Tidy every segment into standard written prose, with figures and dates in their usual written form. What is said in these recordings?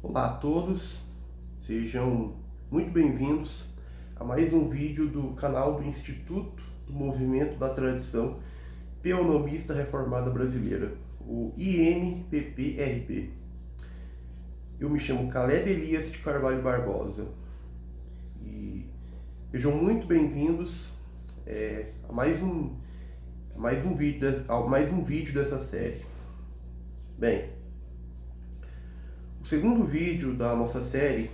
Olá a todos, sejam muito bem-vindos a mais um vídeo do canal do Instituto do Movimento da Tradição Peonomista Reformada Brasileira, o IMPPRB. Eu me chamo Caleb Elias de Carvalho Barbosa e sejam muito bem-vindos a mais um vídeo dessa série. Bem, o segundo vídeo da nossa série,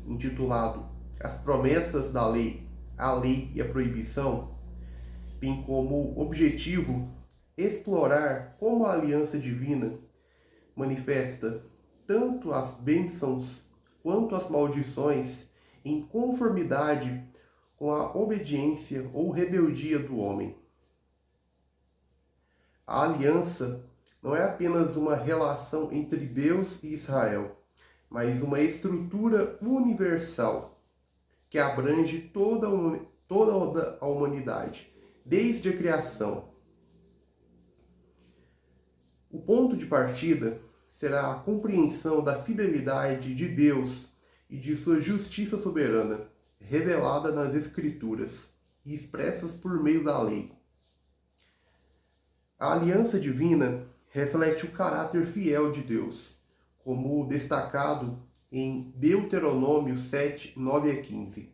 intitulado As Promessas da Lei, a Lei e a Proibição, tem como objetivo explorar como a aliança divina manifesta tanto as bênçãos quanto as maldições em conformidade com a obediência ou rebeldia do homem. A aliança não é apenas uma relação entre Deus e Israel, mas uma estrutura universal que abrange toda a humanidade, desde a criação. O ponto de partida será a compreensão da fidelidade de Deus e de sua justiça soberana, revelada nas Escrituras e expressas por meio da lei. A aliança divina reflete o caráter fiel de Deus, como destacado em Deuteronômio 7, 9 a 15.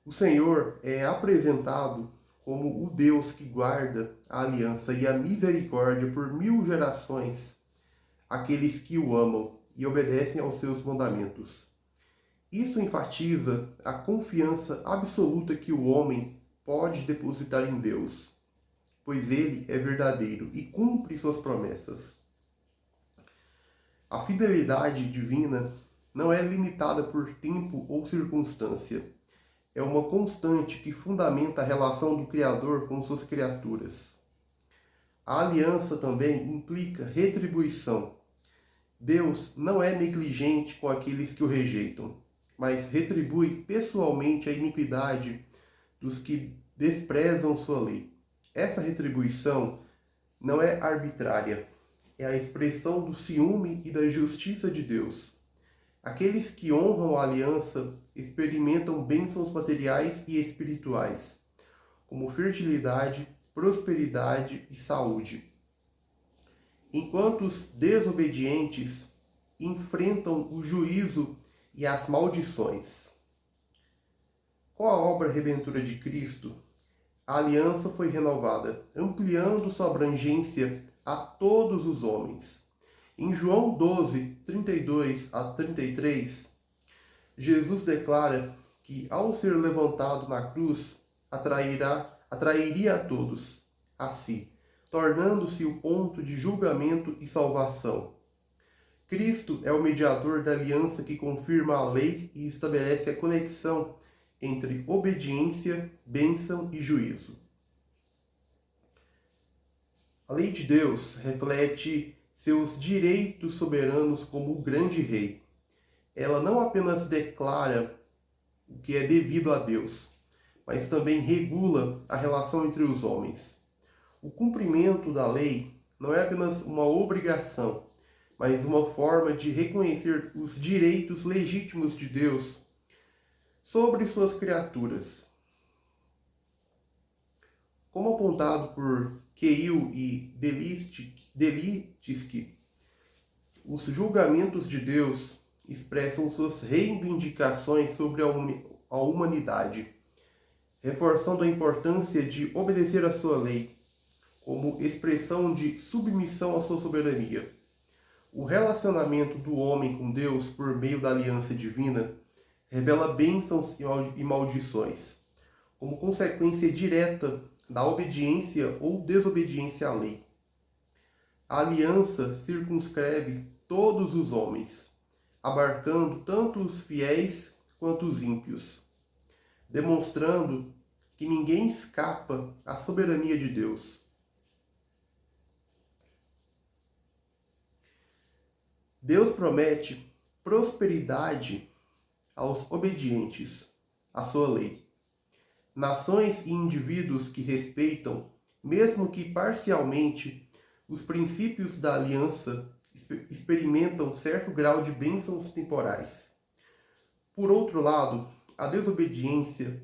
O Senhor é apresentado como o Deus que guarda a aliança e a misericórdia por 1000 gerações, aqueles que o amam e obedecem aos seus mandamentos. Isso enfatiza a confiança absoluta que o homem pode depositar em Deus, pois ele é verdadeiro e cumpre suas promessas. A fidelidade divina não é limitada por tempo ou circunstância. É uma constante que fundamenta a relação do Criador com suas criaturas. A aliança também implica retribuição. Deus não é negligente com aqueles que o rejeitam, mas retribui pessoalmente a iniquidade dos que desprezam sua lei. Essa retribuição não é arbitrária, é a expressão do ciúme e da justiça de Deus. Aqueles que honram a aliança experimentam bênçãos materiais e espirituais, como fertilidade, prosperidade e saúde. Enquanto os desobedientes enfrentam o juízo e as maldições. Com a obra redentora de Cristo, a aliança foi renovada, ampliando sua abrangência a todos os homens. Em João 12, 32 a 33, Jesus declara que, ao ser levantado na cruz, atrairia a todos a si, tornando-se o ponto de julgamento e salvação. Cristo é o mediador da aliança que confirma a lei e estabelece a conexão entre obediência, bênção e juízo. A lei de Deus reflete seus direitos soberanos como o grande rei. Ela não apenas declara o que é devido a Deus, mas também regula a relação entre os homens. O cumprimento da lei não é apenas uma obrigação, mas uma forma de reconhecer os direitos legítimos de Deus sobre suas criaturas. Como apontado por Keil e Delitsky, os julgamentos de Deus expressam suas reivindicações sobre a humanidade, reforçando a importância de obedecer à sua lei, como expressão de submissão à sua soberania. O relacionamento do homem com Deus por meio da aliança divina revela bênçãos e maldições, como consequência direta da obediência ou desobediência à lei. A aliança circunscreve todos os homens, abarcando tanto os fiéis quanto os ímpios, demonstrando que ninguém escapa à soberania de Deus. Deus promete prosperidade aos obedientes à sua lei. Nações e indivíduos que respeitam, mesmo que parcialmente, os princípios da aliança experimentam certo grau de bênçãos temporais. Por outro lado, a desobediência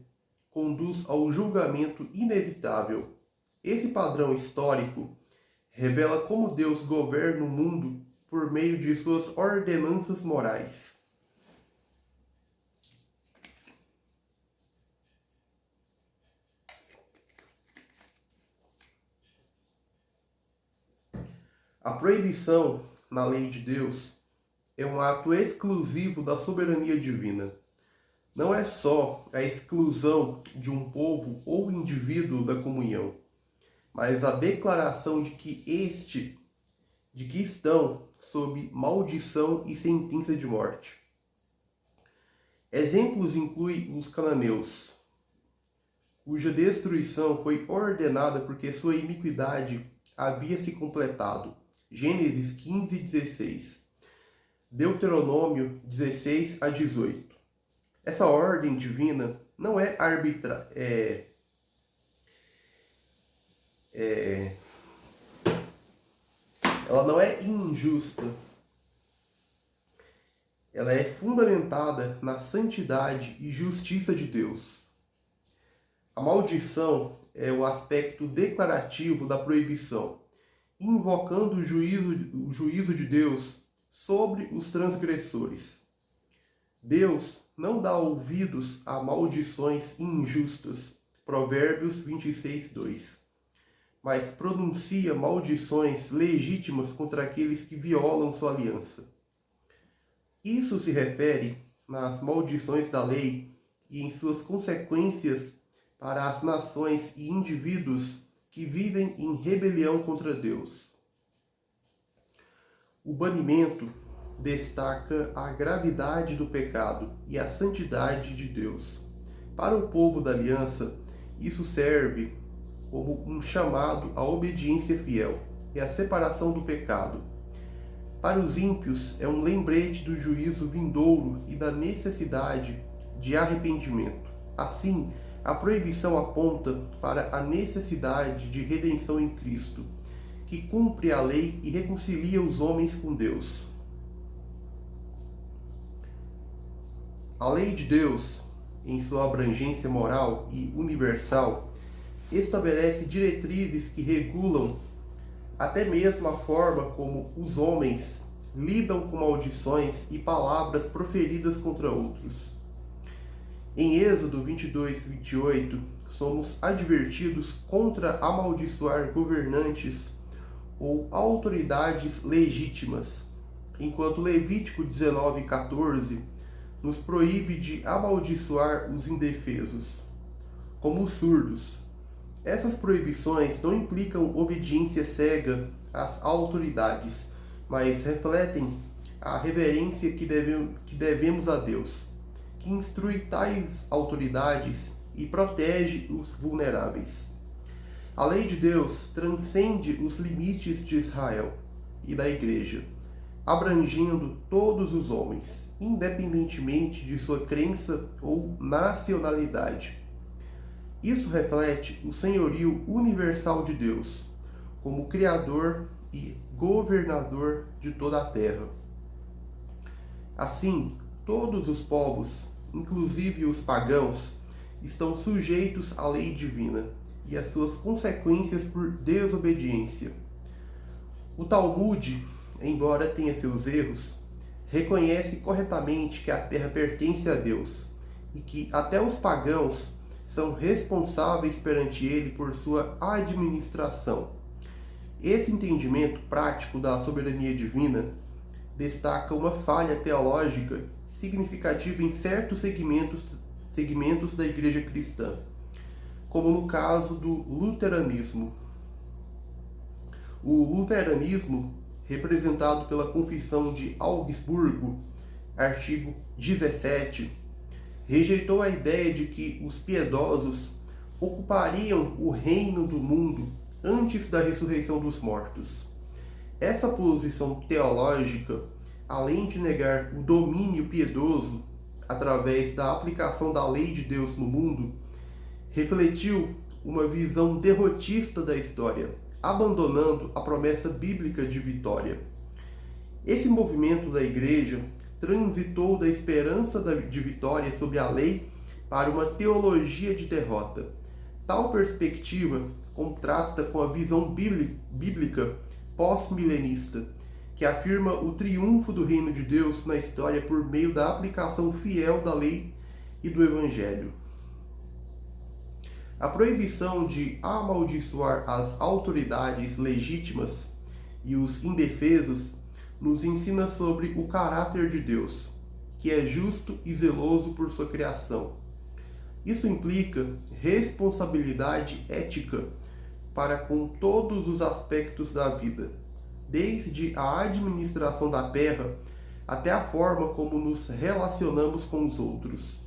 conduz ao julgamento inevitável. Esse padrão histórico revela como Deus governa o mundo por meio de suas ordenanças morais. A proibição na lei de Deus é um ato exclusivo da soberania divina. Não é só a exclusão de um povo ou indivíduo da comunhão, mas a declaração de que estão sob maldição e sentença de morte. Exemplos incluem os cananeus, cuja destruição foi ordenada porque sua iniquidade havia se completado. Gênesis 15:16. Deuteronômio 16 a 18. Essa ordem divina não é arbitrária. Ela não é injusta. Ela é fundamentada na santidade e justiça de Deus. A maldição é o aspecto declarativo da proibição, invocando o juízo de Deus sobre os transgressores. Deus não dá ouvidos a maldições injustas, Provérbios 26:2, mas pronuncia maldições legítimas contra aqueles que violam sua aliança. Isso se refere nas maldições da lei e em suas consequências para as nações e indivíduos que vivem em rebelião contra Deus. O banimento destaca a gravidade do pecado e a santidade de Deus. Para o povo da aliança, isso serve como um chamado à obediência fiel e à separação do pecado. Para os ímpios, é um lembrete do juízo vindouro e da necessidade de arrependimento. Assim, a proibição aponta para a necessidade de redenção em Cristo, que cumpre a lei e reconcilia os homens com Deus. A lei de Deus, em sua abrangência moral e universal, estabelece diretrizes que regulam até mesmo a forma como os homens lidam com maldições e palavras proferidas contra outros. Em Êxodo 22:28, somos advertidos contra amaldiçoar governantes ou autoridades legítimas, enquanto Levítico 19:14 nos proíbe de amaldiçoar os indefesos, como os surdos. Essas proibições não implicam obediência cega às autoridades, mas refletem a reverência que devemos a Deus, que instrui tais autoridades e protege os vulneráveis. A lei de Deus transcende os limites de Israel e da Igreja, abrangendo todos os homens, independentemente de sua crença ou nacionalidade. Isso reflete o senhorio universal de Deus, como Criador e Governador de toda a terra. Assim, todos os povos, inclusive os pagãos, estão sujeitos à lei divina e às suas consequências por desobediência. O Talmud, embora tenha seus erros, reconhece corretamente que a terra pertence a Deus e que até os pagãos são responsáveis perante ele por sua administração. Esse entendimento prático da soberania divina destaca uma falha teológica significativa em certos segmentos da Igreja cristã, como no caso do luteranismo. O luteranismo, representado pela Confissão de Augsburgo, artigo 17, rejeitou a ideia de que os piedosos ocupariam o reino do mundo antes da ressurreição dos mortos. Essa posição teológica, além de negar o domínio piedoso através da aplicação da lei de Deus no mundo, refletiu uma visão derrotista da história, abandonando a promessa bíblica de vitória. Esse movimento da Igreja transitou da esperança de vitória sobre a lei para uma teologia de derrota. Tal perspectiva contrasta com a visão bíblica pós-milenista, que afirma o triunfo do reino de Deus na história por meio da aplicação fiel da lei e do Evangelho. A proibição de amaldiçoar as autoridades legítimas e os indefesos nos ensina sobre o caráter de Deus, que é justo e zeloso por sua criação. Isso implica responsabilidade ética para com todos os aspectos da vida, desde a administração da terra até a forma como nos relacionamos com os outros.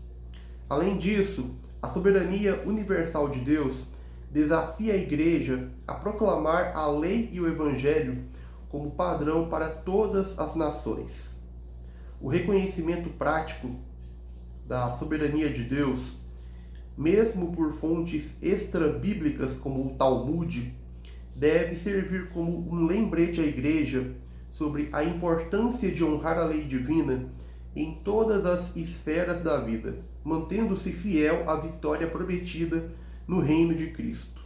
Além disso, a soberania universal de Deus desafia a Igreja a proclamar a lei e o Evangelho como padrão para todas as nações. O reconhecimento prático da soberania de Deus, mesmo por fontes extra-bíblicas como o Talmud, deve servir como um lembrete à Igreja sobre a importância de honrar a lei divina em todas as esferas da vida, mantendo-se fiel à vitória prometida no reino de Cristo.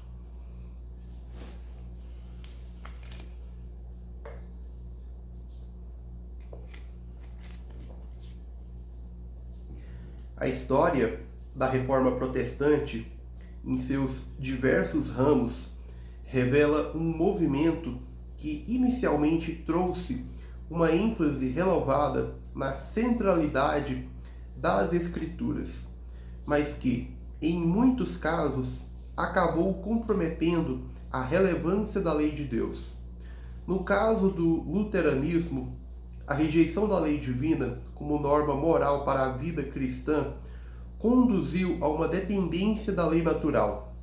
A história da Reforma Protestante, em seus diversos ramos, revela um movimento que inicialmente trouxe uma ênfase renovada na centralidade das Escrituras, mas que, em muitos casos, acabou comprometendo a relevância da lei de Deus. No caso do luteranismo, a rejeição da lei divina como norma moral para a vida cristã conduziu a uma dependência da lei natural.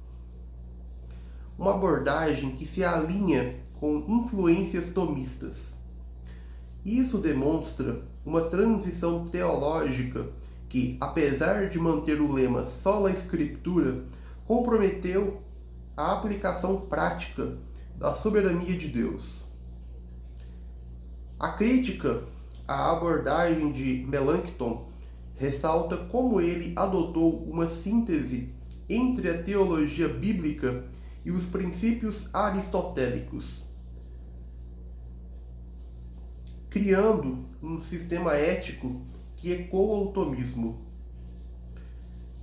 Uma abordagem que se alinha com influências tomistas. Isso demonstra uma transição teológica que, apesar de manter o lema sola Escritura, comprometeu a aplicação prática da soberania de Deus. A crítica à abordagem de Melanchthon ressalta como ele adotou uma síntese entre a teologia bíblica e os princípios aristotélicos, criando um sistema ético que ecoa o tomismo.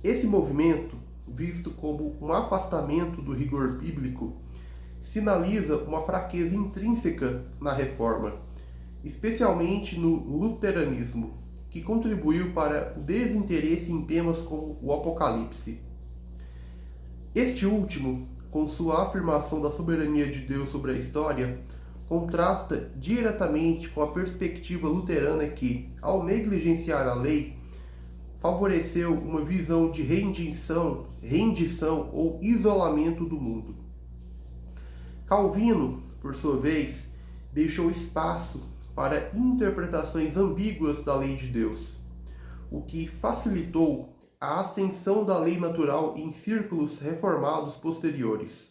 Esse movimento, visto como um afastamento do rigor bíblico, sinaliza uma fraqueza intrínseca na reforma, especialmente no luteranismo, que contribuiu para o desinteresse em temas como o Apocalipse. Este último, com sua afirmação da soberania de Deus sobre a história, contrasta diretamente com a perspectiva luterana que, ao negligenciar a lei, favoreceu uma visão de rendição ou isolamento do mundo. Calvino, por sua vez, deixou espaço para interpretações ambíguas da lei de Deus, o que facilitou a ascensão da lei natural em círculos reformados posteriores.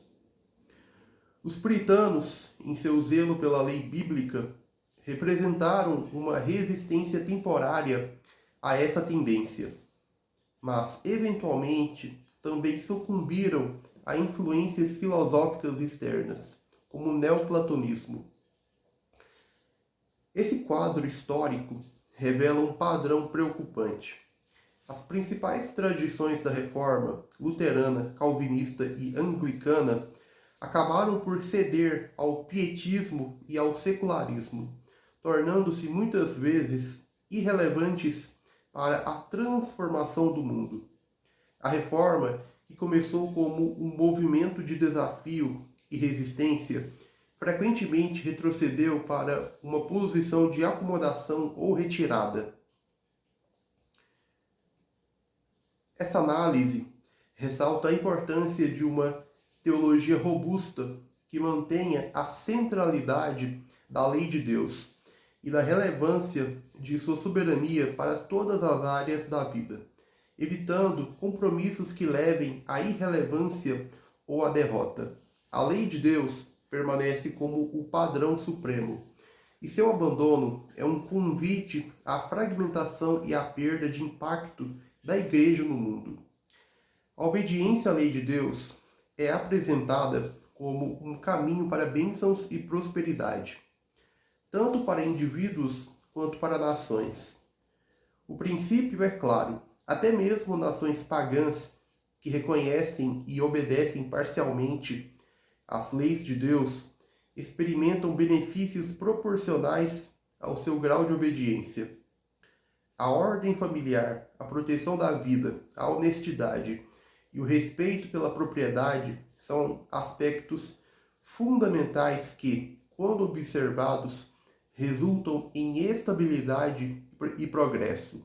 Os puritanos, em seu zelo pela lei bíblica, representaram uma resistência temporária a essa tendência, mas, eventualmente, também sucumbiram a influências filosóficas externas, como o neoplatonismo. Esse quadro histórico revela um padrão preocupante. As principais tradições da reforma luterana, calvinista e anglicana acabaram por ceder ao pietismo e ao secularismo, tornando-se muitas vezes irrelevantes para a transformação do mundo. A reforma, que começou como um movimento de desafio e resistência, frequentemente retrocedeu para uma posição de acomodação ou retirada. Essa análise ressalta a importância de uma teologia robusta que mantenha a centralidade da lei de Deus e da relevância de sua soberania para todas as áreas da vida, evitando compromissos que levem à irrelevância ou à derrota. A lei de Deus permanece como o padrão supremo, e seu abandono é um convite à fragmentação e à perda de impacto da Igreja no mundo. A obediência à lei de Deus é apresentada como um caminho para bênçãos e prosperidade, tanto para indivíduos quanto para nações. O princípio é claro: até mesmo nações pagãs que reconhecem e obedecem parcialmente às leis de Deus experimentam benefícios proporcionais ao seu grau de obediência. A ordem familiar, a proteção da vida, a honestidade e o respeito pela propriedade são aspectos fundamentais que, quando observados, resultam em estabilidade e progresso.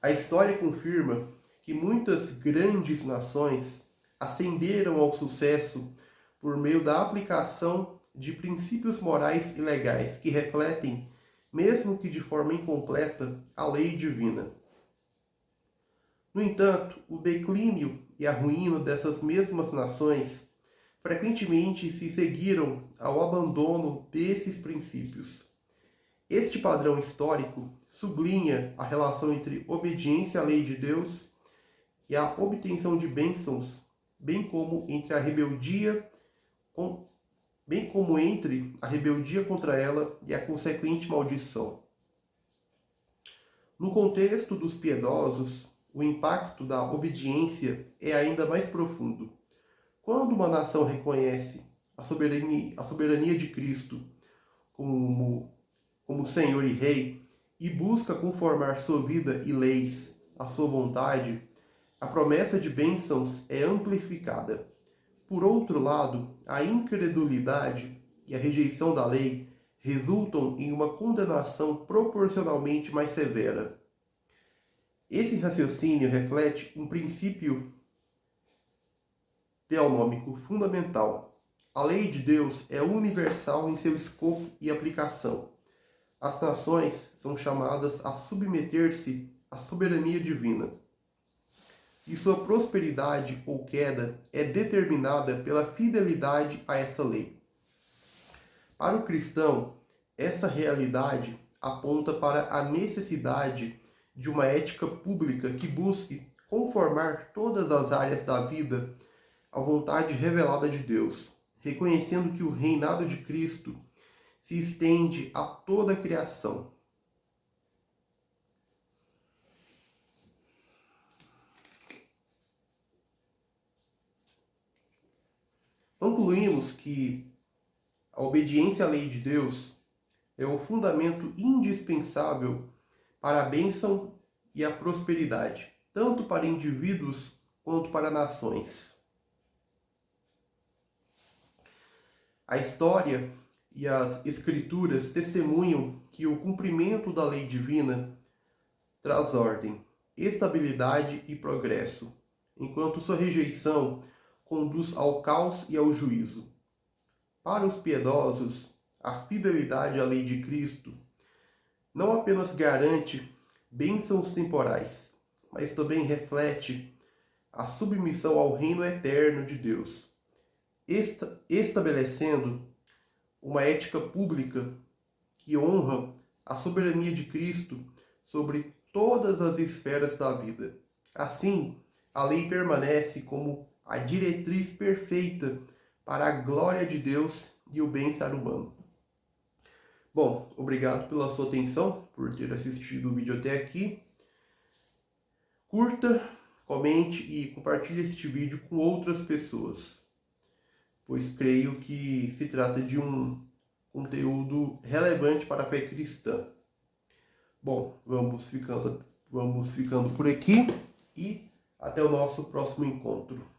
A história confirma que muitas grandes nações ascenderam ao sucesso por meio da aplicação de princípios morais e legais que refletem, mesmo que de forma incompleta, a lei divina. No entanto, o declínio e a ruína dessas mesmas nações frequentemente se seguiram ao abandono desses princípios. Este padrão histórico sublinha a relação entre obediência à lei de Deus e a obtenção de bênçãos, bem como entre a rebeldia contra ela e a consequente maldição. No contexto dos piedosos, o impacto da obediência é ainda mais profundo. Quando uma nação reconhece a soberania de Cristo como Senhor e Rei e busca conformar sua vida e leis à sua vontade, a promessa de bênçãos é amplificada. Por outro lado, a incredulidade e a rejeição da lei resultam em uma condenação proporcionalmente mais severa. Esse raciocínio reflete um princípio teonômico fundamental. A lei de Deus é universal em seu escopo e aplicação. As nações são chamadas a submeter-se à soberania divina. E sua prosperidade ou queda é determinada pela fidelidade a essa lei. Para o cristão, essa realidade aponta para a necessidade de uma ética pública que busque conformar todas as áreas da vida à vontade revelada de Deus, reconhecendo que o reinado de Cristo se estende a toda a criação. Concluímos que a obediência à lei de Deus é o fundamento indispensável para a bênção e a prosperidade, tanto para indivíduos quanto para nações. A história e as escrituras testemunham que o cumprimento da lei divina traz ordem, estabilidade e progresso, enquanto sua rejeição conduz ao caos e ao juízo. Para os piedosos, a fidelidade à lei de Cristo não apenas garante bênçãos temporais, mas também reflete a submissão ao reino eterno de Deus, estabelecendo uma ética pública que honra a soberania de Cristo sobre todas as esferas da vida. Assim, a lei permanece como a diretriz perfeita para a glória de Deus e o bem-estar humano. Bom, obrigado pela sua atenção, por ter assistido o vídeo até aqui. Curta, comente e compartilhe este vídeo com outras pessoas, pois creio que se trata de um conteúdo relevante para a fé cristã. Bom, vamos ficando por aqui e até o nosso próximo encontro.